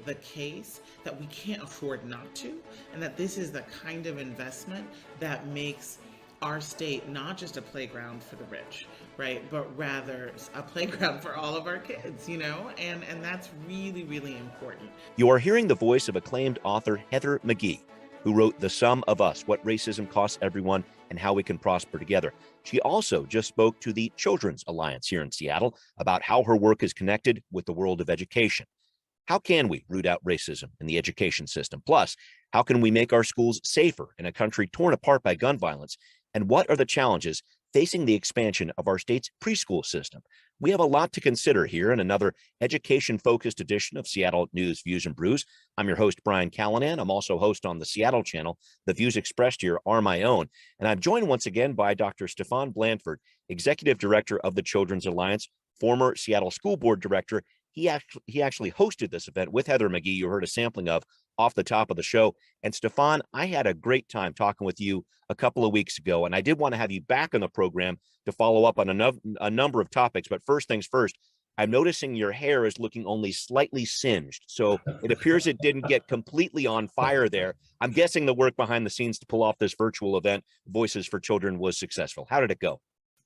the case that we can't afford not to, and that this is the kind of investment that makes our state not just a playground for the rich, right, but rather a playground for all of our kids, and that's really, really important. You are hearing the voice of acclaimed author Heather McGhee, who wrote The Sum of Us, What Racism Costs Everyone and How We Can Prosper Together. She also just spoke to the Children's Alliance here in Seattle about how her work is connected with the world of education. How can we root out racism in the education system? Plus, how can we make our schools safer in a country torn apart by gun violence? And what are the challenges facing the expansion of our state's preschool system? We have a lot to consider here in another education-focused edition of Seattle News, Views, and Brews. I'm your host, Brian Callanan. I'm also host on the Seattle channel. The views expressed here are my own. And I'm joined once again by Dr. Stefan Blandford, Executive Director of the Children's Alliance, former Seattle School Board Director. He actually hosted this event with Heather McGhee, you heard a sampling of off the top of the show. And Stefan, I had a great time talking with you a couple of weeks ago, and I did want to have you back on the program to follow up on a number of topics. But first things first, I'm noticing your hair is looking only slightly singed. So it appears it didn't get completely on fire there. I'm guessing the work behind the scenes to pull off this virtual event, Voices for Children, was successful. How did it go?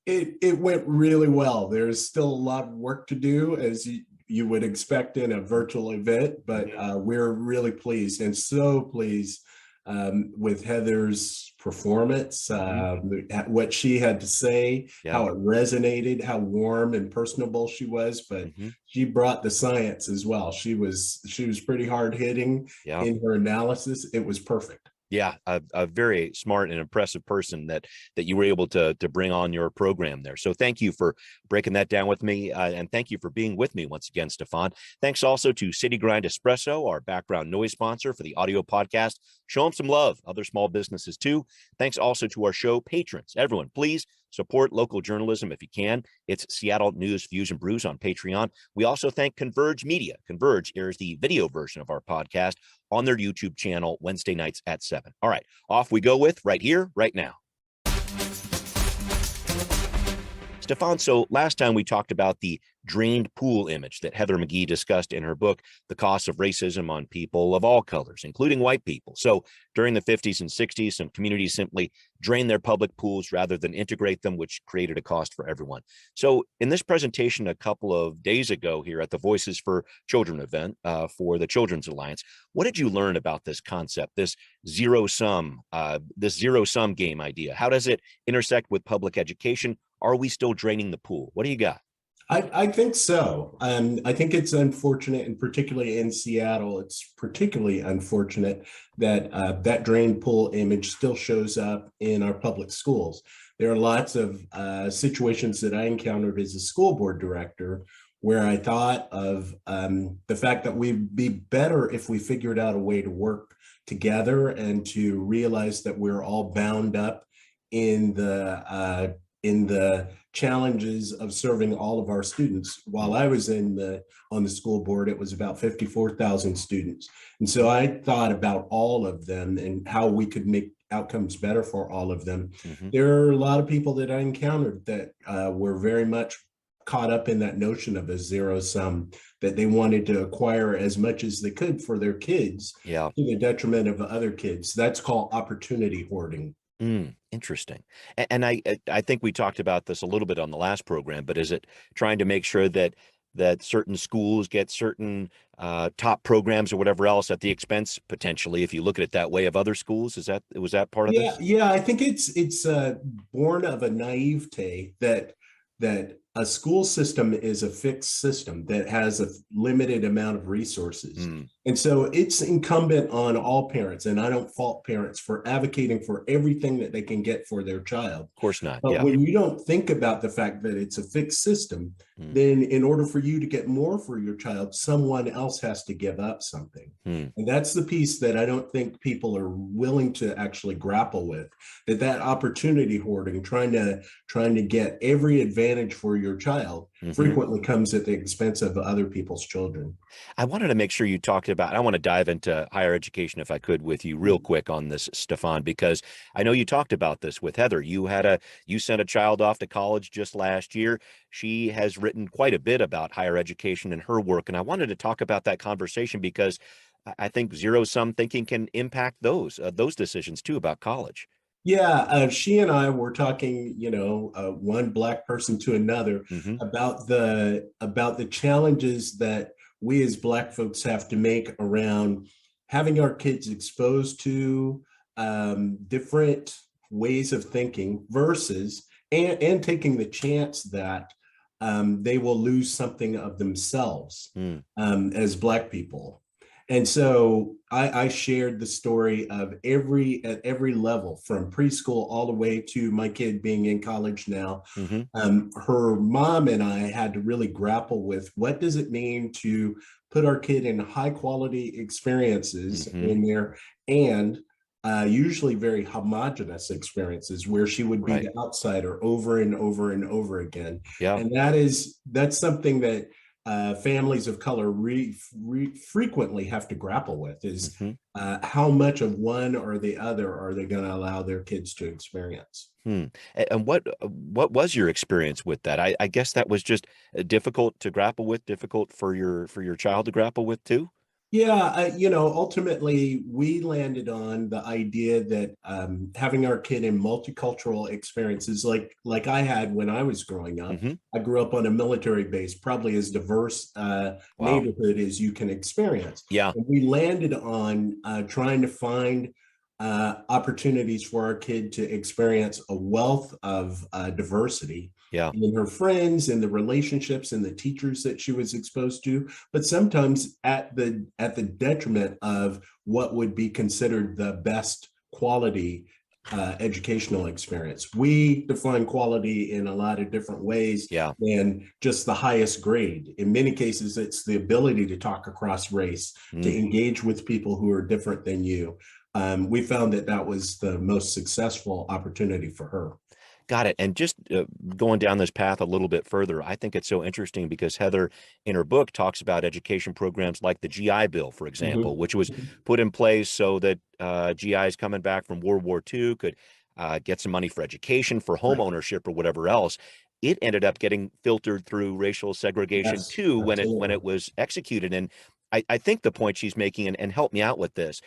It went really well. There's still a lot of work to do, as you would expect in a virtual event, but we're really pleased and so pleased with Heather's performance, what she had to say, how it resonated, how warm and personable she was, but she brought the science as well. She was pretty hard hitting in her analysis. It was perfect. Yeah, a very smart and impressive person that you were able to bring on your program there. So thank you for breaking that down with me, and thank you for being with me once again, Stefan. Thanks also to City Grind Espresso, our background noise sponsor for the audio podcast. Show them some love, other small businesses too. Thanks also to our show patrons. Everyone, please support local journalism if you can. It's Seattle News, Views, and Brews on Patreon. We also thank Converge Media. Converge airs the video version of our podcast on their YouTube channel Wednesday nights at 7. All right, off we go with right here, right now. Stefan, so last time we talked about the drained pool image that Heather McGhee discussed in her book, The Cost of Racism on People of All Colors, including white people. So during the 50s and 60s, some communities simply drained their public pools rather than integrate them, which created a cost for everyone. So in this presentation a couple of days ago here at the Voices for Children event for the Children's Alliance, what did you learn about this concept, this zero sum game idea? How does it intersect with public education? Are we still draining the pool? What do you got? I think so. I think it's unfortunate, and particularly in Seattle, it's particularly unfortunate that that drained pool image still shows up in our public schools. There are lots of situations that I encountered as a school board director where I thought of the fact that we'd be better if we figured out a way to work together and to realize that we're all bound up in the challenges of serving all of our students. While I was on the school board, it was about 54,000 students. And so I thought about all of them and how we could make outcomes better for all of them. There are a lot of people that I encountered that were very much caught up in that notion of a zero sum, that they wanted to acquire as much as they could for their kids to the detriment of other kids. That's called opportunity hoarding. Interesting. And I think we talked about this a little bit on the last program, but is it trying to make sure that certain schools get certain top programs or whatever else at the expense, potentially, if you look at it that way, of other schools? Was that part of this? Yeah, I think it's born of a naivete that a school system is a fixed system that has a limited amount of resources. And so it's incumbent on all parents, and I don't fault parents for advocating for everything that they can get for their child. Of course not. But when you don't think about the fact that it's a fixed system, then in order for you to get more for your child, someone else has to give up something. And that's the piece that I don't think people are willing to actually grapple with, that opportunity hoarding, trying to get every advantage for your child frequently comes at the expense of other people's children. I wanted to make sure you talked about, I want to dive into higher education if I could with you real quick on this, Stefan, because I know you talked about this with Heather. You sent a child off to college just last year. She has written quite a bit about higher education in her work. And I wanted to talk about that conversation because I think zero-sum thinking can impact those decisions too about college. Yeah, she and I were talking, one Black person to another Hmm. about the challenges that we as Black folks have to make around having our kids exposed to different ways of thinking versus and taking the chance that they will lose something of themselves Mm. as Black people. And so I shared the story of at every level, from preschool all the way to my kid being in college now. Hmm. Her mom and I had to really grapple with, what does it mean to put our kid in high quality experiences Hmm. in there, and usually very homogenous experiences where she would be Right. the outsider over and over and over again. Yeah. And that's something that families of color frequently have to grapple with, is Hmm. how much of one or the other are they going to allow their kids to experience. Hmm. And what was your experience with that? I guess that was just difficult to grapple with, difficult for your child to grapple with too. Yeah, ultimately we landed on the idea that having our kid in multicultural experiences, like I had when I was growing up. Hmm. I grew up on a military base, probably as diverse Wow. neighborhood as you can experience. Yeah. And we landed on trying to find opportunities for our kid to experience a wealth of diversity Yeah. in her friends and the relationships and the teachers that she was exposed to, but sometimes at the detriment of what would be considered the best quality educational experience. We define quality in a lot of different ways Yeah. than just the highest grade. In many cases, it's the ability to talk across race, to Mm. engage with people who are different than you. We found that was the most successful opportunity for her. Got it. And just going down this path a little bit further, I think it's so interesting because Heather, in her book, talks about education programs like the GI Bill, for example, Mhm. which was put in place so that GIs coming back from World War II could get some money for education, for home Right. ownership, or whatever else. It ended up getting filtered through racial segregation Yes, too when absolutely. it was executed. And I think the point she's making, and help me out with this,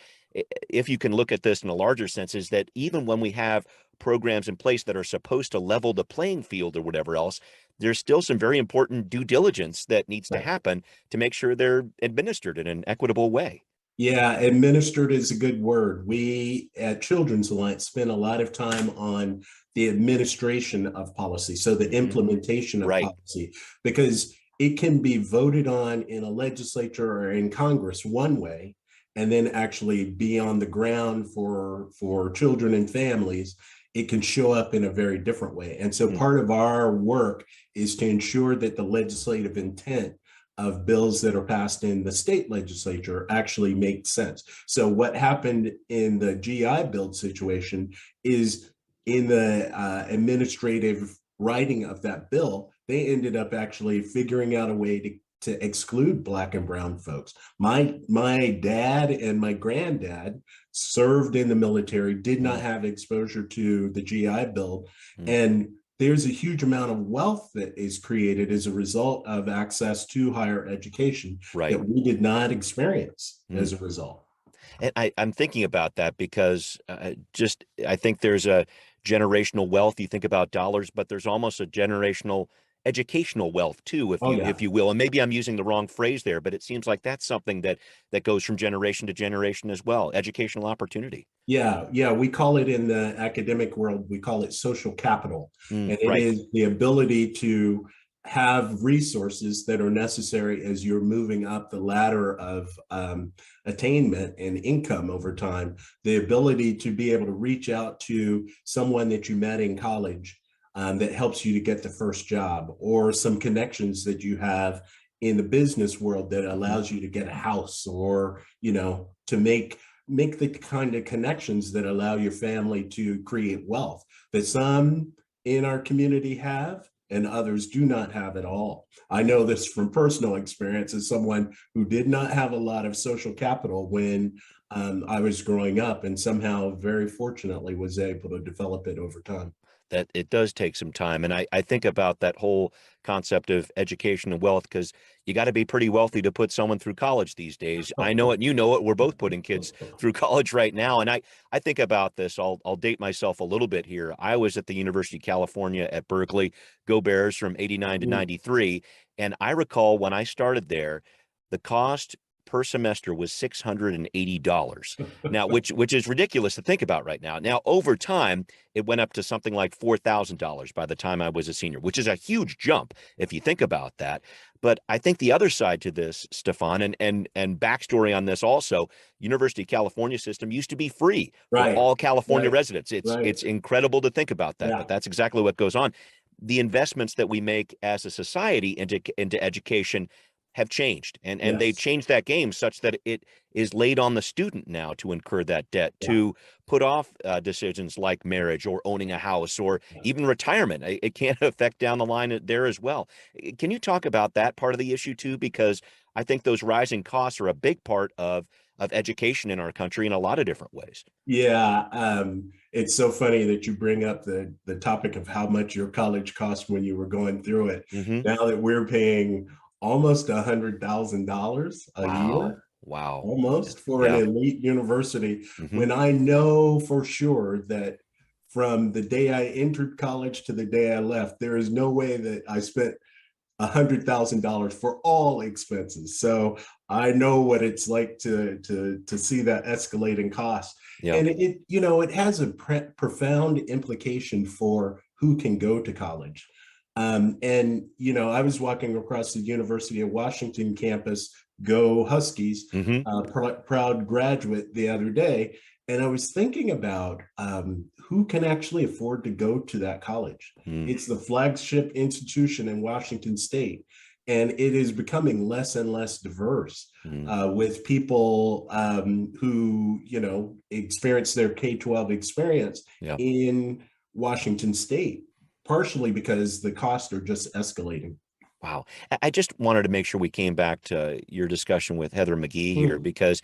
if you can look at this in a larger sense, is that even when we have programs in place that are supposed to level the playing field or whatever else, there's still some very important due diligence that needs to Right. happen to make sure they're administered in an equitable way. Yeah, administered is a good word. We at Children's Alliance spend a lot of time on the administration of policy, so the Hmm. implementation of Right. policy, because it can be voted on in a legislature or in Congress one way, and then actually be on the ground for children and families. It can show up in a very different way. And so Mm. part of our work is to ensure that the legislative intent of bills that are passed in the state legislature actually make sense. So what happened in the GI Bill situation is, in the administrative writing of that bill, they ended up actually figuring out a way to exclude Black and brown folks. My dad and my granddad served in the military, did not Mm. have exposure to the GI Bill, Mm. and there's a huge amount of wealth that is created as a result of access to higher education Right. that we did not experience Mm. as a result. And I'm thinking about that because just I think there's a generational wealth. You think about dollars, but there's almost a generational educational wealth too, Oh if yeah. you will. And maybe I'm using the wrong phrase there, but it seems like that's something that goes from generation to generation as well. Educational opportunity. Yeah, we call it, in the academic world, we call it social capital. Mm. And it Right. is the ability to have resources that are necessary as you're moving up the ladder of attainment and income over time. The ability to be able to reach out to someone that you met in college that helps you to get the first job, or some connections that you have in the business world that Hmm. allows you to get a house, or, to make the kind of connections that allow your family to create wealth that some in our community have, and others do not have at all. I know this from personal experience as someone who did not have a lot of social capital when I was growing up, and somehow very fortunately was able to develop it over time. That it does take some time. And I think about that whole concept of education and wealth, because you got to be pretty wealthy to put someone through college these days. I know it, and you know it. We're both putting kids through college right now. And I think about this. I'll date myself a little bit here. I was at the University of California at Berkeley, go Bears, from 89 to 93. And I recall when I started there, the cost per semester was $680. Now, which is ridiculous to think about right now. Now, over time, it went up to something like $4,000 by the time I was a senior, which is a huge jump if you think about that. But I think the other side to this, Stefan, and backstory on this also, University of California system used to be free for all California residents. It's incredible to think about that, but that's exactly what goes on. The investments that we make as a society into education have changed, and they've changed that game such that it is laid on the student now to incur that debt, to put off decisions like marriage or owning a house or even retirement. It can affect down the line there as well. Can you talk about that part of the issue too? Because I think those rising costs are a big part of education in our country in a lot of different ways. Yeah, it's so funny that you bring up the topic of how much your college cost when you were going through it. Now that we're paying almost $100,000 a year. Wow. Almost, for an elite university, when I know for sure that from the day I entered college to the day I left, there is no way that I spent $100,000 for all expenses. So I know what it's like to see that escalating cost. And it has a profound implication for who can go to college. I was walking across the University of Washington campus, go Huskies, proud graduate, the other day, and I was thinking about who can actually afford to go to that college. It's the flagship institution in Washington State, and it is becoming less and less diverse with people who, experience their K-12 experience in Washington State, partially because the costs are just escalating. Wow. I just wanted to make sure we came back to your discussion with Heather McGhee here, because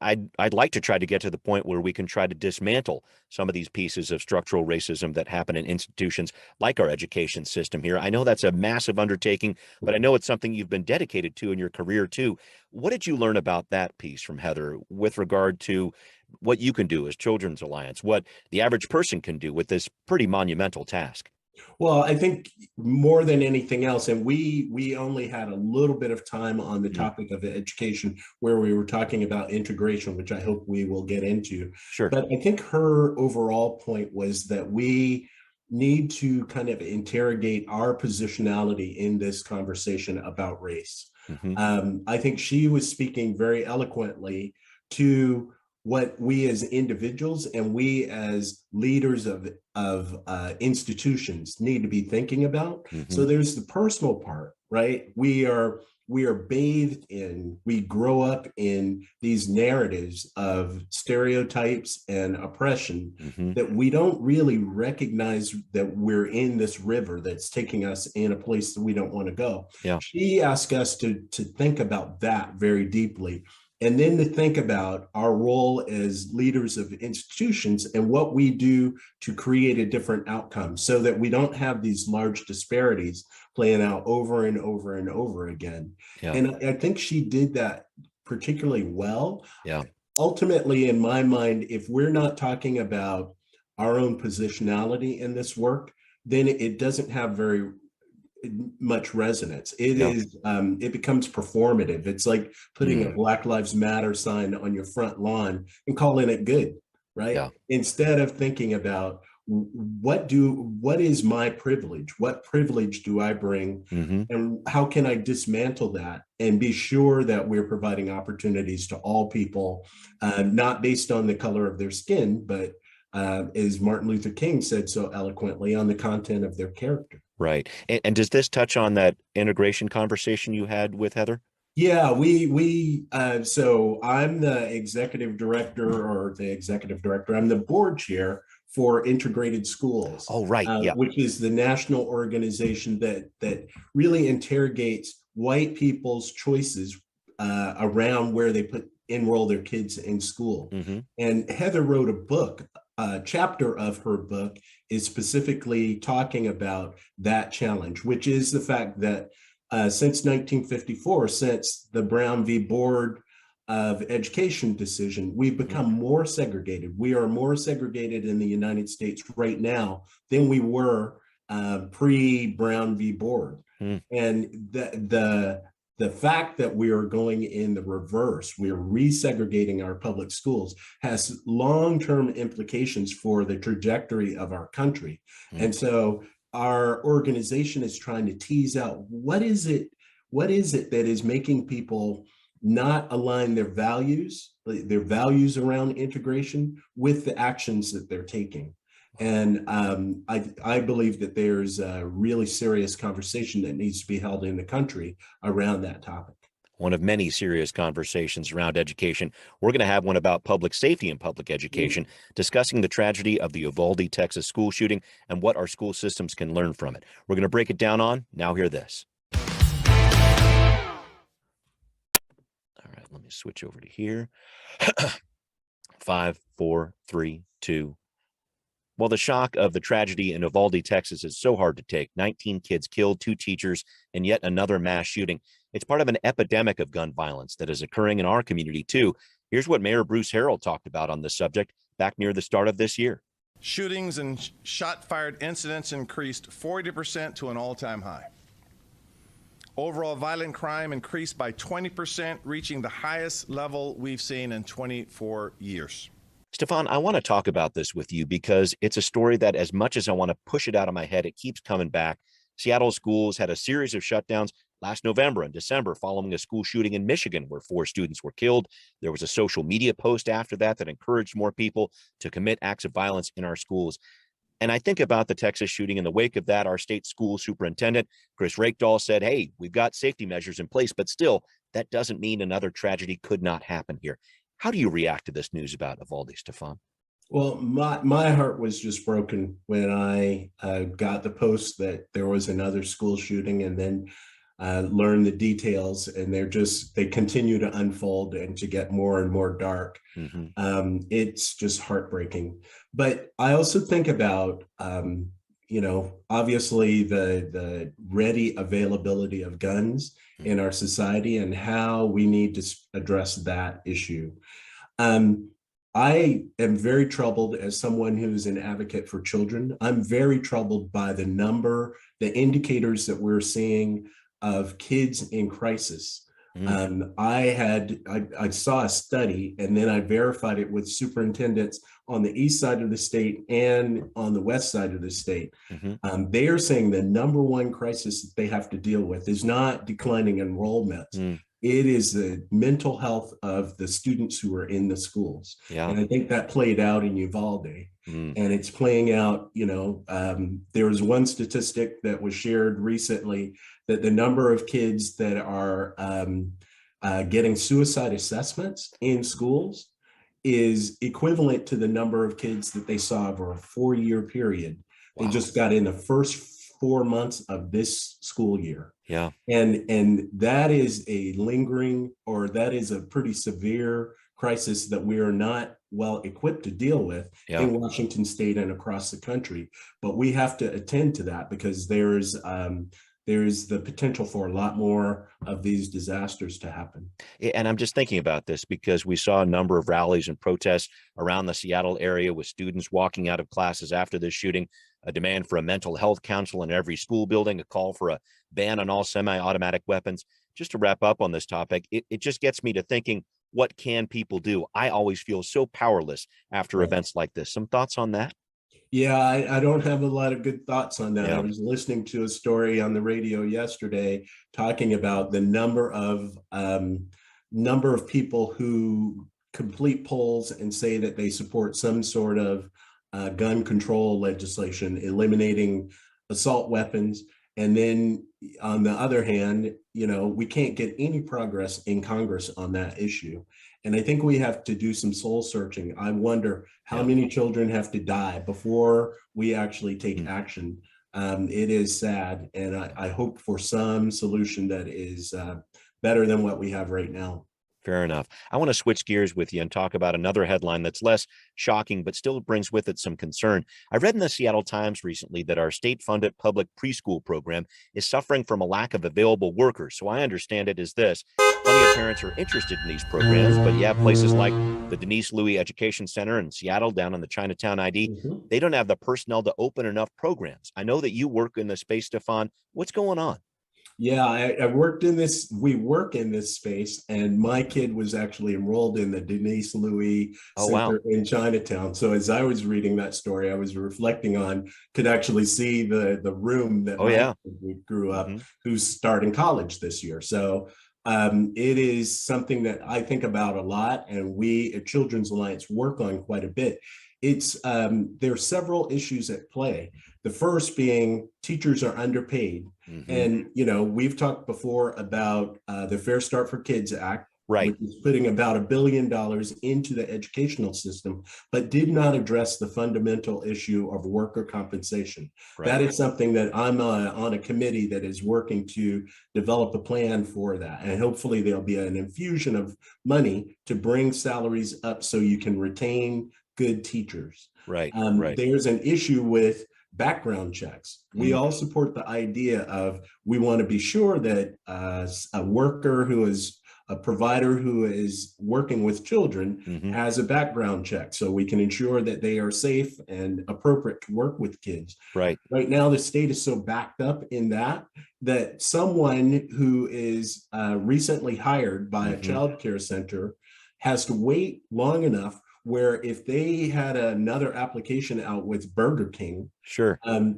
I'd like to try to get to the point where we can try to dismantle some of these pieces of structural racism that happen in institutions like our education system here. I know that's a massive undertaking, but I know it's something you've been dedicated to in your career too. What did you learn about that piece from Heather with regard to what you can do as Children's Alliance, what the average person can do with this pretty monumental task? Well, I think more than anything else, and we only had a little bit of time on the topic of education where we were talking about integration, which I hope we will get into. Sure. But I think her overall point was that we need to kind of interrogate our positionality in this conversation about race. I think she was speaking very eloquently to what we as individuals and we as leaders of institutions need to be thinking about. So there's the personal part, right? We are bathed in, we grow up in these narratives of stereotypes and oppression that we don't really recognize that we're in this river that's taking us in a place that we don't want to go. She asked us to think about that very deeply. And then to think about our role as leaders of institutions and what we do to create a different outcome so that we don't have these large disparities playing out over and over and over again. And I think she did that particularly well. Ultimately, in my mind, if we're not talking about our own positionality in this work, then it doesn't have very much resonance. It becomes performative. It's like putting a Black Lives Matter sign on your front lawn and calling it good, right? Instead of thinking about what is my privilege? What privilege do I bring? And how can I dismantle that and be sure that we're providing opportunities to all people, not based on the color of their skin, but as Martin Luther King said so eloquently, on the content of their character. Right. And does this touch on that integration conversation you had with Heather? Yeah, so I'm the executive director, I'm the board chair for Integrated Schools. Oh, right. Yeah. Which is the national organization that really interrogates white people's choices around where they enroll their kids in school. Mm-hmm. And Heather wrote a book. A chapter of her book is specifically talking about that challenge, which is the fact that since 1954, since the Brown v. Board of Education decision, we've become more segregated. We are more segregated in the United States right now than we were pre-Brown v. Board. And the fact that we are going in the reverse, we are resegregating our public schools, has long-term implications for the trajectory of our country. And so our organization is trying to tease out what is it that is making people not align their values around integration with the actions that they're taking. And I believe that there's a really serious conversation that needs to be held in the country around that topic. One of many serious conversations around education. We're going to have one about public safety and public education, discussing the tragedy of the Uvalde, Texas school shooting and what our school systems can learn from it. We're going to break it down on Now Hear This. All right, let me switch over to here. 5, 4, 3, 2. Well, the shock of the tragedy in Uvalde, Texas is so hard to take. 19 kids killed, 2 teachers, and yet another mass shooting. It's part of an epidemic of gun violence that is occurring in our community, too. Here's what Mayor Bruce Harrell talked about on this subject back near the start of this year. Shootings and shot-fired incidents increased 40% to an all-time high. Overall violent crime increased by 20%, reaching the highest level we've seen in 24 years. Stefan, I want to talk about this with you because it's a story that, as much as I want to push it out of my head, it keeps coming back. Seattle schools had a series of shutdowns last November and December following a school shooting in Michigan where 4 students were killed. There was a social media post after that encouraged more people to commit acts of violence in our schools. And I think about the Texas shooting. In the wake of that, our state school superintendent, Chris Rakedahl, said, hey, we've got safety measures in place, but still, that doesn't mean another tragedy could not happen here. How do you react to this news about Uvalde, Stefan? Well, my heart was just broken when I got the post that there was another school shooting, and then learned the details, and they continue to unfold and to get more and more dark. It's just heartbreaking. But I also think about, obviously the ready availability of guns in our society and how we need to address that issue. I am very troubled as someone who's an advocate for children. I'm very troubled by the indicators that we're seeing of kids in crisis. I saw a study, and then I verified it with superintendents on the east side of the state and on the west side of the state. They are saying the number one crisis that they have to deal with is not declining enrollment. It is the mental health of the students who are in the schools. And I think that played out in Uvalde. And it's playing out, there was one statistic that was shared recently that the number of kids that are getting suicide assessments in schools is equivalent to the number of kids that they saw over a 4-year period. They just got in the first 4 months of this school year. And that is a that is a pretty severe crisis that we are not well equipped to deal with in Washington state and across the country. But we have to attend to that because there's the potential for a lot more of these disasters to happen. And I'm just thinking about this because we saw a number of rallies and protests around the Seattle area with students walking out of classes after this shooting, a demand for a mental health council in every school building, a call for a ban on all semi-automatic weapons. Just to wrap up on this topic, it just gets me to thinking, what can people do? I always feel so powerless after events like this. Some thoughts on that? Yeah, I don't have a lot of good thoughts on that. I was listening to a story on the radio yesterday talking about the number of people who complete polls and say that they support some sort of gun control legislation, eliminating assault weapons. And then on the other hand, we can't get any progress in Congress on that issue. And I think we have to do some soul searching. I wonder how many children have to die before we actually take action. It is sad, and I hope for some solution that is better than what we have right now. Fair enough. I want to switch gears with you and talk about another headline that's less shocking, but still brings with it some concern. I read in the Seattle Times recently that our state-funded public preschool program is suffering from a lack of available workers. So I understand it as this. Plenty of parents are interested in these programs, but you have places like the Denise Louie Education Center in Seattle down on the Chinatown ID. They don't have the personnel to open enough programs. I know that you work in the space, Stefan. What's going on? Yeah, I worked in this, we work in this space, and my kid was actually enrolled in the Denise Louie Center in Chinatown. So as I was reading that story, I was reflecting on, could actually see the room that my kid grew up, who's starting college this year. So it is something that I think about a lot, and we at Children's Alliance work on quite a bit. It's there are several issues at play. The first being teachers are underpaid. And, we've talked before about the Fair Start for Kids Act, which is putting about $1 billion into the educational system, but did not address the fundamental issue of worker compensation. That is something that I'm on a committee that is working to develop a plan for that. And hopefully there'll be an infusion of money to bring salaries up so you can retain good teachers. There's an issue with background checks. We all support the idea of, we want to be sure that a worker who is a provider who is working with children has a background check, so we can ensure that they are safe and appropriate to work with kids. Right now, the state is so backed up in that someone who is recently hired by a child care center has to wait long enough where if they had another application out with Burger King,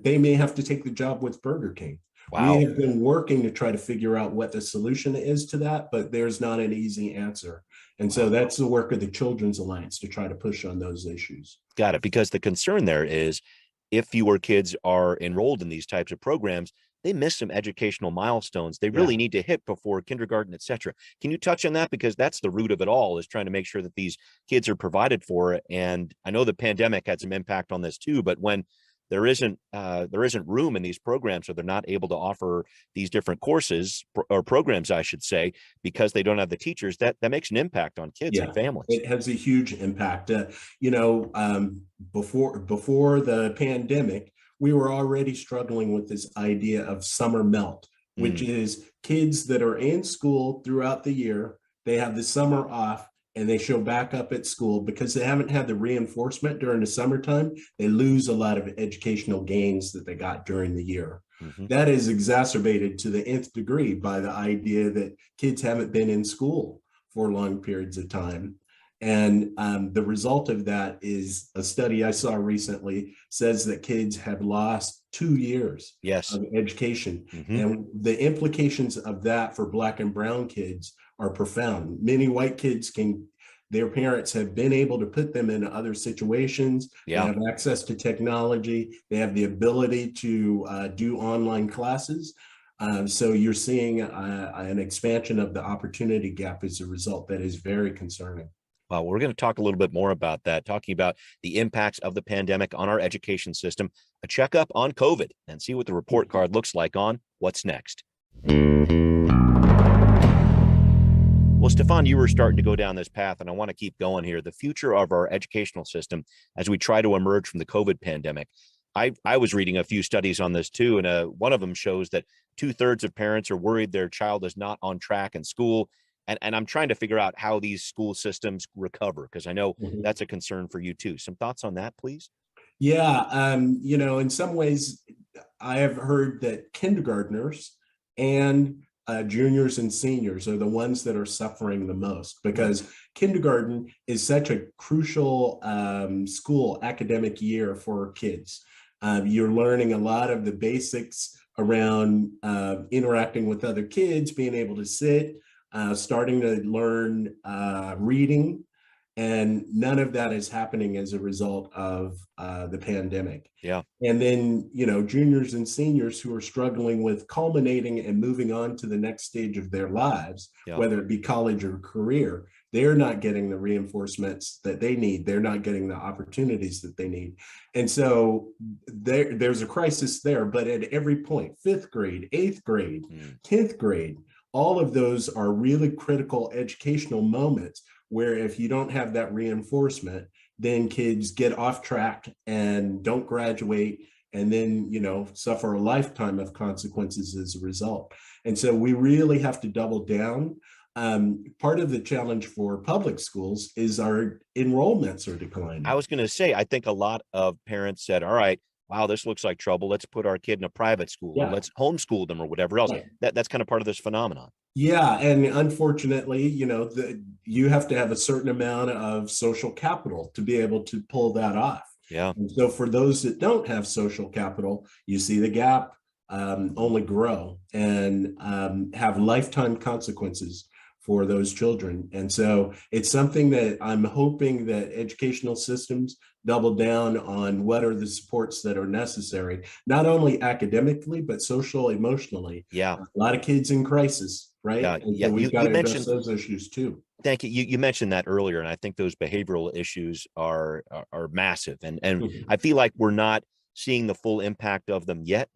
they may have to take the job with Burger King. We have been working to try to figure out what the solution is to that, but there's not an easy answer. And so that's the work of the Children's Alliance to try to push on those issues. Got it. Because the concern there is, if fewer kids are enrolled in these types of programs, they miss some educational milestones they really need to hit before kindergarten, et cetera. Can you touch on that? Because that's the root of it all, is trying to make sure that these kids are provided for. And I know the pandemic had some impact on this too, but when there isn't room in these programs, or they're not able to offer these different courses or programs, I should say, because they don't have the teachers, that makes an impact on kids and families. It has a huge impact. Before the pandemic, we were already struggling with this idea of summer melt, which is kids that are in school throughout the year, they have the summer off, and they show back up at school because they haven't had the reinforcement during the summertime. They lose a lot of educational gains that they got during the year. That is exacerbated to the nth degree by the idea that kids haven't been in school for long periods of time. And the result of that is a study I saw recently says that kids have lost 2 years of education. And the implications of that for Black and brown kids are profound. Many white kids their parents have been able to put them in other situations. They have access to technology. They have the ability to do online classes. So you're seeing an expansion of the opportunity gap as a result that is very concerning. Well, we're going to talk a little bit more about that, talking about the impacts of the pandemic on our education system, a checkup on COVID, and see what the report card looks like on what's next. Well, Stefan, you were starting to go down this path, and I want to keep going here. The future of our educational system as we try to emerge from the COVID pandemic. I was reading a few studies on this too, and one of them shows that 2/3 of parents are worried their child is not on track in school. And I'm trying to figure out how these school systems recover, because I know that's a concern for you too. Some thoughts on that, please? Yeah, in some ways, I have heard that kindergartners and juniors and seniors are the ones that are suffering the most, because kindergarten is such a crucial school academic year for kids. You're learning a lot of the basics around interacting with other kids, being able to sit, starting to learn reading, And none of that is happening as a result of the pandemic. Yeah. And then, juniors and seniors who are struggling with culminating and moving on to the next stage of their lives, Yeah. whether it be college or career, they're not getting the reinforcements that they need. They're not getting the opportunities that they need. And so there's a crisis there. But at every point, 5th grade, 8th grade, 10th grade, all of those are really critical educational moments where if you don't have that reinforcement, then kids get off track and don't graduate, and then, suffer a lifetime of consequences as a result. And so we really have to double down. Part of the challenge for public schools is our enrollments are declining. I was going to say, I think a lot of parents said, all right, wow, this looks like trouble. Let's put our kid in a private school, or let's homeschool them, or whatever else. Right. That's kind of part of this phenomenon. Yeah, and unfortunately, you have to have a certain amount of social capital to be able to pull that off. Yeah. And so for those that don't have social capital, you see the gap only grow and have lifetime consequences for those children. And so it's something that I'm hoping that educational systems double down on what are the supports that are necessary, not only academically, but social, emotionally. Yeah. A lot of kids in crisis, right? Yeah. And so we've got to address those issues too. Thank you. You mentioned that earlier, and I think those behavioral issues are massive. And I feel like we're not seeing the full impact of them yet,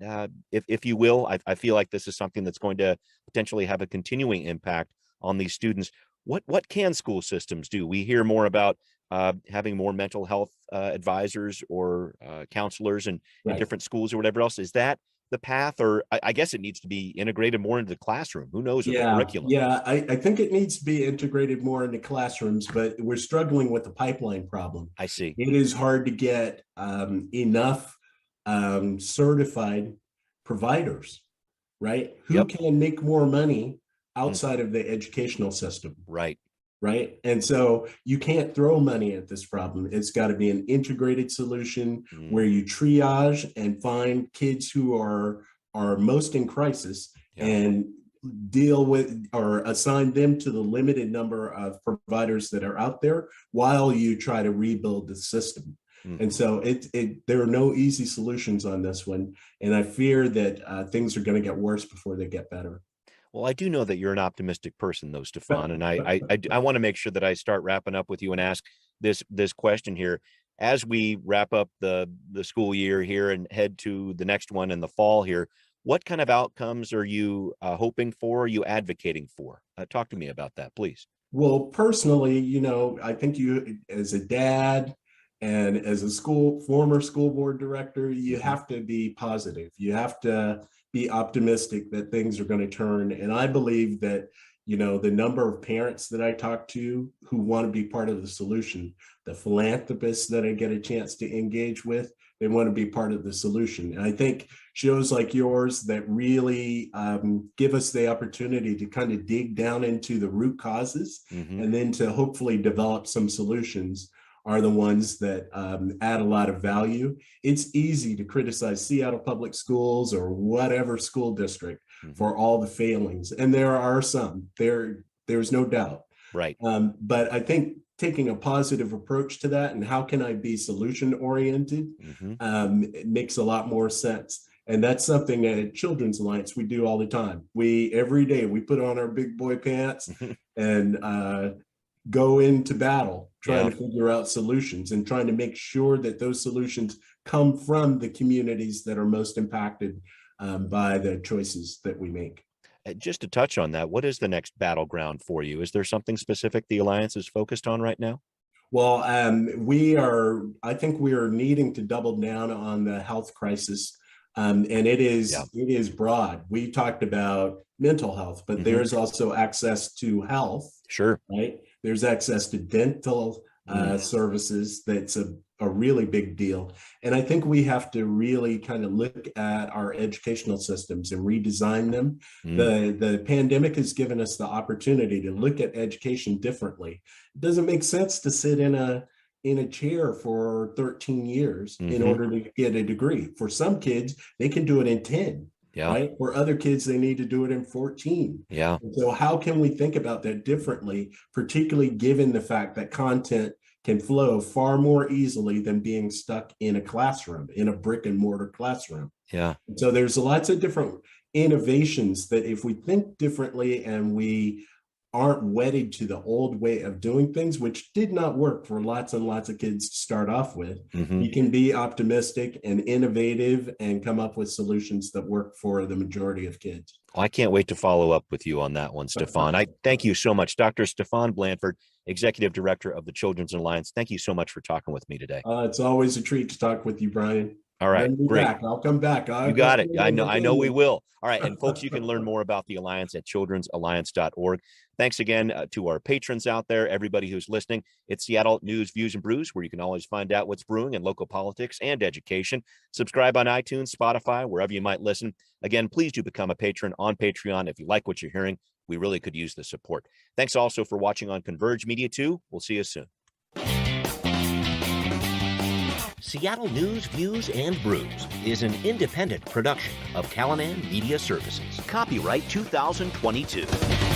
if you will. I feel like this is something that's going to potentially have a continuing impact on these students. What can school systems do? We hear more about having more mental health advisors or counselors in different schools or whatever else. Is that the path, or I guess it needs to be integrated more into the classroom? Who knows? With the curriculum. Yeah, I think it needs to be integrated more into classrooms, but we're struggling with the pipeline problem. I see. It is hard to get enough certified providers, right? Who can make more money outside of the educational system. Right. And so you can't throw money at this problem. It's got to be an integrated solution where you triage and find kids who are most in crisis and deal with or assign them to the limited number of providers that are out there while you try to rebuild the system. And so there are no easy solutions on this one. And I fear that things are going to get worse before they get better. Well, I do know that you're an optimistic person, though, Stefan, and I want to make sure that I start wrapping up with you and ask this question here. As we wrap up the school year here and head to the next one in the fall here, what kind of outcomes are you hoping for? Are you advocating for? Talk to me about that, please. Well, personally, I think you, as a dad and as a former school board director, you have to be positive. You have to be optimistic that things are going to turn. And I believe that, the number of parents that I talk to who want to be part of the solution, the philanthropists that I get a chance to engage with, they want to be part of the solution. And I think shows like yours that really give us the opportunity to kind of dig down into the root causes and then to hopefully develop some solutions are the ones that add a lot of value. It's easy to criticize Seattle Public Schools or whatever school district for all the failings. And there are some, there's no doubt. Right. But I think taking a positive approach to that and how can I be solution oriented, it makes a lot more sense. And that's something at Children's Alliance we do all the time. Every day we put on our big boy pants and go into battle trying to figure out solutions and trying to make sure that those solutions come from the communities that are most impacted by the choices that we make. Just to touch on that, what is the next battleground for you? Is there something specific the Alliance is focused on right now? Well, I think we are needing to double down on the health crisis. And it is broad. We talked about mental health, but there's also access to health. Sure. Right. There's access to dental services. That's a really big deal. And I think we have to really kind of look at our educational systems and redesign them. The pandemic has given us the opportunity to look at education differently. It doesn't make sense to sit in a chair for 13 years in order to get a degree. For some kids, they can do it in 10. Yeah. Right? For other kids, they need to do it in 14. Yeah. And so how can we think about that differently, particularly given the fact that content can flow far more easily than being stuck in a classroom, in a brick and mortar classroom? Yeah. And so there's lots of different innovations that if we think differently and we aren't wedded to the old way of doing things, which did not work for lots and lots of kids to start off with, you can be optimistic and innovative and come up with solutions that work for the majority of kids. Well, I can't wait to follow up with you on that one, Stefan. I thank you so much. Dr. Stefan Blanford, Executive Director of the Children's Alliance. Thank you so much for talking with me today. It's always a treat to talk with you, Brian. All right, great. Back. I'll come back. You got it. I know we will. All right. And folks, you can learn more about the Alliance at children'salliance.org. Thanks again to our patrons out there, everybody who's listening. It's Seattle News, Views, and Brews, where you can always find out what's brewing in local politics and education. Subscribe on iTunes, Spotify, wherever you might listen. Again, please do become a patron on Patreon if you like what you're hearing. We really could use the support. Thanks also for watching on Converge Media 2. We'll see you soon. Seattle News, Views, and Brews is an independent production of Callanan Media Services. Copyright 2022.